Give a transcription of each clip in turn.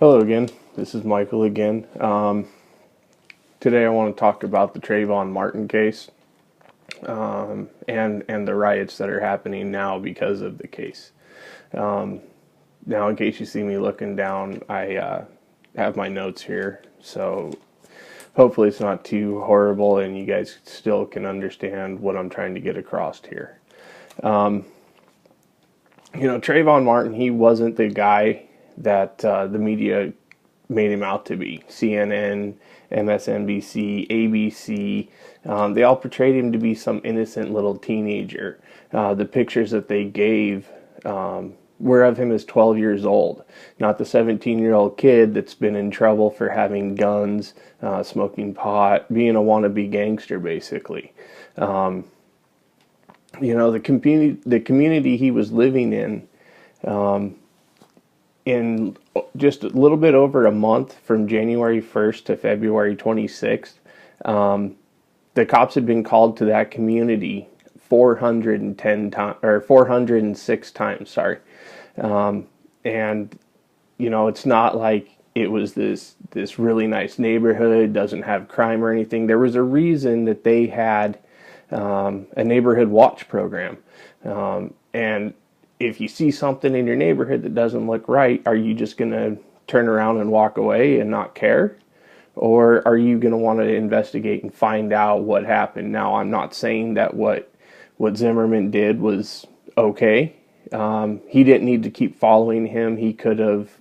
Hello again. This is Michael again. Today I want to talk about the Trayvon Martin case and the riots that are happening now because of the case. Now, in case you see me looking down, I have my notes here, so hopefully it's not too horrible and you guys still can understand what I'm trying to get across here. Trayvon Martin, he wasn't the guy that the media made him out to be. CNN, MSNBC, ABC, they all portrayed him to be some innocent little teenager. The pictures that they gave were of him as 12 years old, not the 17-year-old kid that's been in trouble for having guns, smoking pot, being a wannabe gangster, basically. The community he was living in just a little bit over a month, from January 1st to February 26th, the cops had been called to that community 410 times, or 406 times, sorry. And it's not like it was this really nice neighborhood, doesn't have crime or anything. There was a reason that they had a neighborhood watch program. And if you see something in your neighborhood that doesn't look right, are you just going to turn around and walk away and not care? Or are you going to want to investigate and find out what happened? Now, I'm not saying that what Zimmerman did was okay. He didn't need to keep following him. He could have,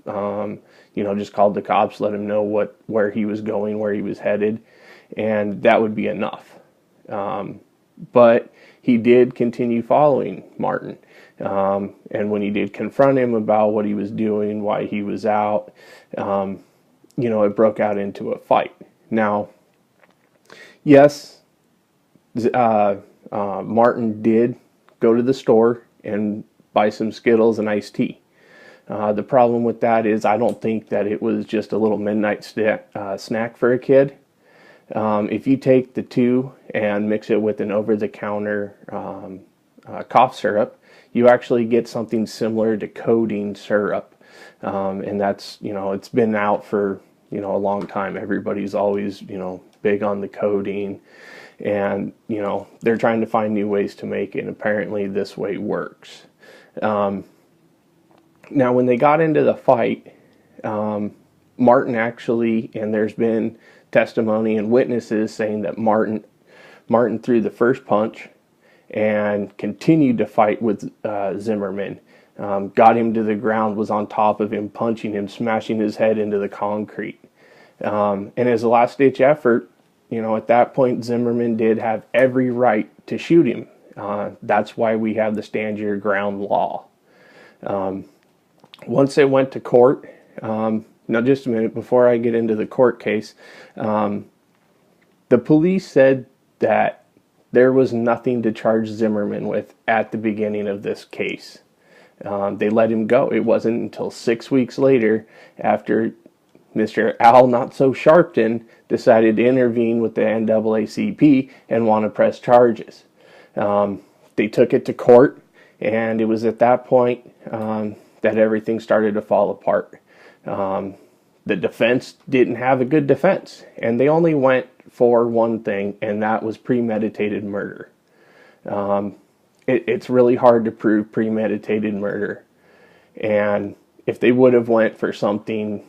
just called the cops, let him know where he was going, where he was headed, and that would be enough. But he did continue following Martin. And when he did confront him about what he was doing, why he was out, it broke out into a fight. Now, yes, Martin did go to the store and buy some Skittles and iced tea. The problem with that is I don't think that it was just a little midnight snack for a kid. If you take the two and mix it with an over-the-counter cough syrup, you actually get something similar to codeine syrup. And that's, it's been out for, a long time. Everybody's always, big on the codeine. And, they're trying to find new ways to make it. And apparently this way works. Now, when they got into the fight, Martin actually, and there's been testimony and witnesses saying that Martin threw the first punch and continued to fight with Zimmerman, got him to the ground, was on top of him, punching him, smashing his head into the concrete. And as a last-ditch effort, at that point, Zimmerman did have every right to shoot him. That's why we have the stand your ground law. Once it went to court, now just a minute before I get into the court case, the police said that there was nothing to charge Zimmerman with at the beginning of this case. They let him go. It wasn't until 6 weeks later, after Mr. Al Not-So-Sharpton decided to intervene with the NAACP and want to press charges. They took it to court, and it was at that point that everything started to fall apart. The defense didn't have a good defense, and they only went for one thing, and that was premeditated murder. It's really hard to prove premeditated murder, and if they would have went for something,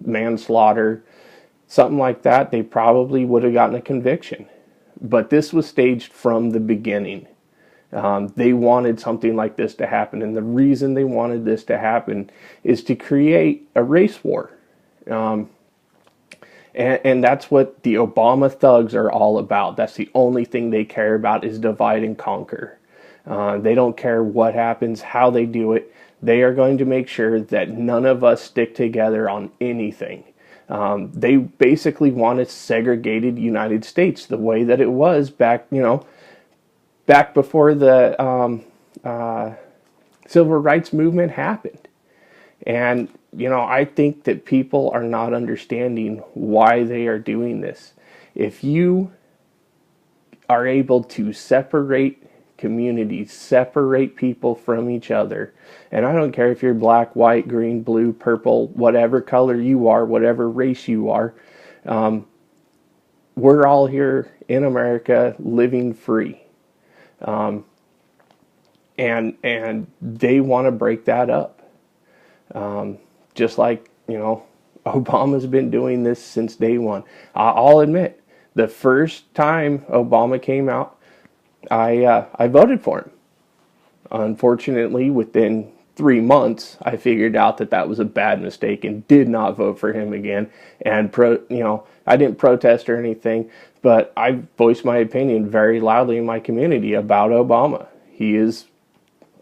manslaughter, something like that, they probably would have gotten a conviction. But this was staged from the beginning. They wanted something like this to happen, and the reason they wanted this to happen is to create a race war. And that's what the Obama thugs are all about. That's the only thing they care about, is divide and conquer. They don't care what happens, how they do it. They are going to make sure that none of us stick together on anything. They basically want a segregated United States, the way that it was back before the civil rights movement happened. And, I think that people are not understanding why they are doing this. If you are able to separate communities, separate people from each other. And I don't care if you're black, white, green, blue, purple, whatever color you are, whatever race you are. We're all here in America living free. And they want to break that up. Just like, Obama's been doing this since day one. I'll admit, the first time Obama came out, I voted for him. Unfortunately, within 3 months, I figured out that that was a bad mistake and did not vote for him again. And I didn't protest or anything, but I voiced my opinion very loudly in my community about Obama. He is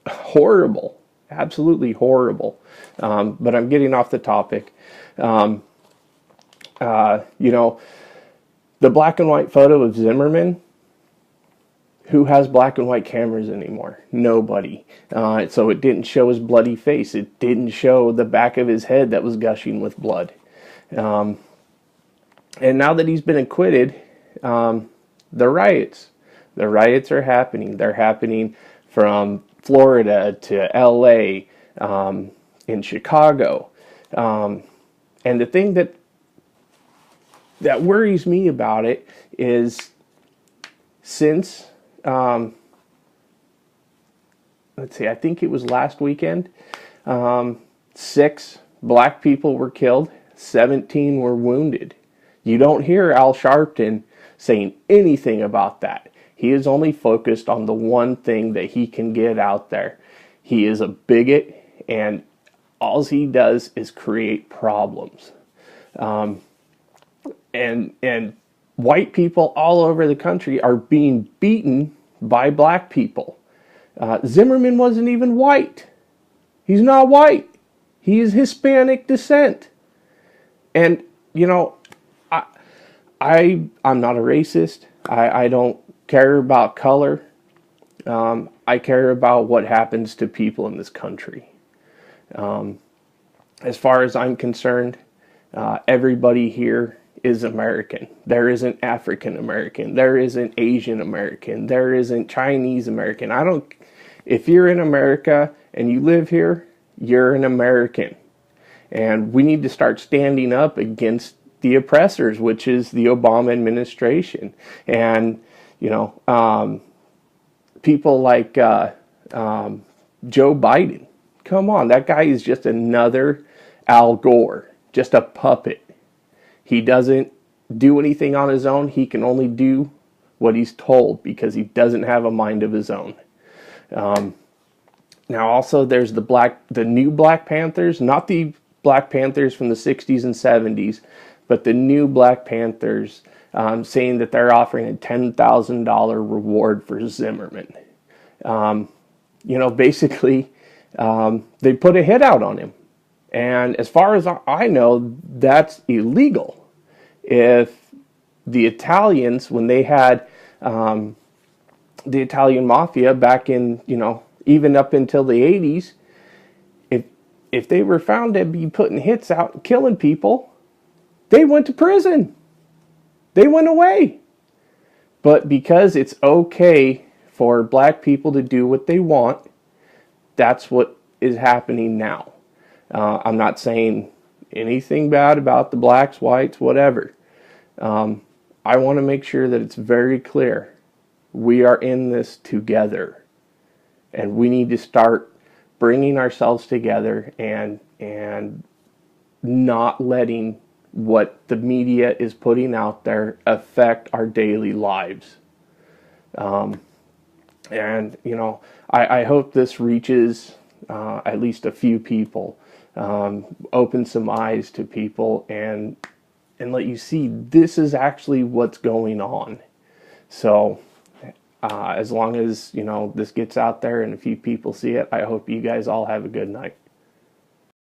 horrible, absolutely horrible. But I'm getting off the topic. The black and white photo of Zimmerman. Who has black and white cameras anymore? Nobody. So it didn't show his bloody face. It didn't show the back of his head that was gushing with blood. And now that he's been acquitted, the riots are happening. They're happening from Florida to LA, in Chicago. And the thing that worries me about it is since I think it was last weekend, 6 black people were killed, 17 were wounded. You don't hear Al Sharpton saying anything about that. He is only focused on the one thing that he can get out there. He is a bigot, and all he does is create problems. And white people all over the country are being beaten by black people. Zimmerman wasn't even white. He's not white. He is Hispanic descent. And, I'm not a racist. I don't care about color. I care about what happens to people in this country. As far as I'm concerned, everybody here is American. There isn't African American. There isn't Asian American. There isn't Chinese American. If you're in America and you live here, you're an American. And we need to start standing up against the oppressors, which is the Obama administration. And, people like Joe Biden. Come on, that guy is just another Al Gore, just a puppet. He doesn't do anything on his own. He can only do what he's told because he doesn't have a mind of his own. Now also there's the new Black Panthers, not the Black Panthers from the 60s and 70s, but the new Black Panthers saying that they're offering a $10,000 reward for Zimmerman. Basically, they put a hit out on him. And as far as I know, that's illegal. If the Italians, when they had the Italian mafia back in, even up until the 80s, if they were found to be putting hits out and killing people, they went to prison. They went away. But because it's okay for black people to do what they want, that's what is happening now. I'm not saying anything bad about the blacks, whites, whatever. I want to make sure that it's very clear. We are in this together. And we need to start bringing ourselves together and not letting what the media is putting out there affect our daily lives. I hope this reaches at least a few people, open some eyes to people, and let you see this is actually what's going on. So as long as this gets out there and a few people see it, I hope you guys all have a good night.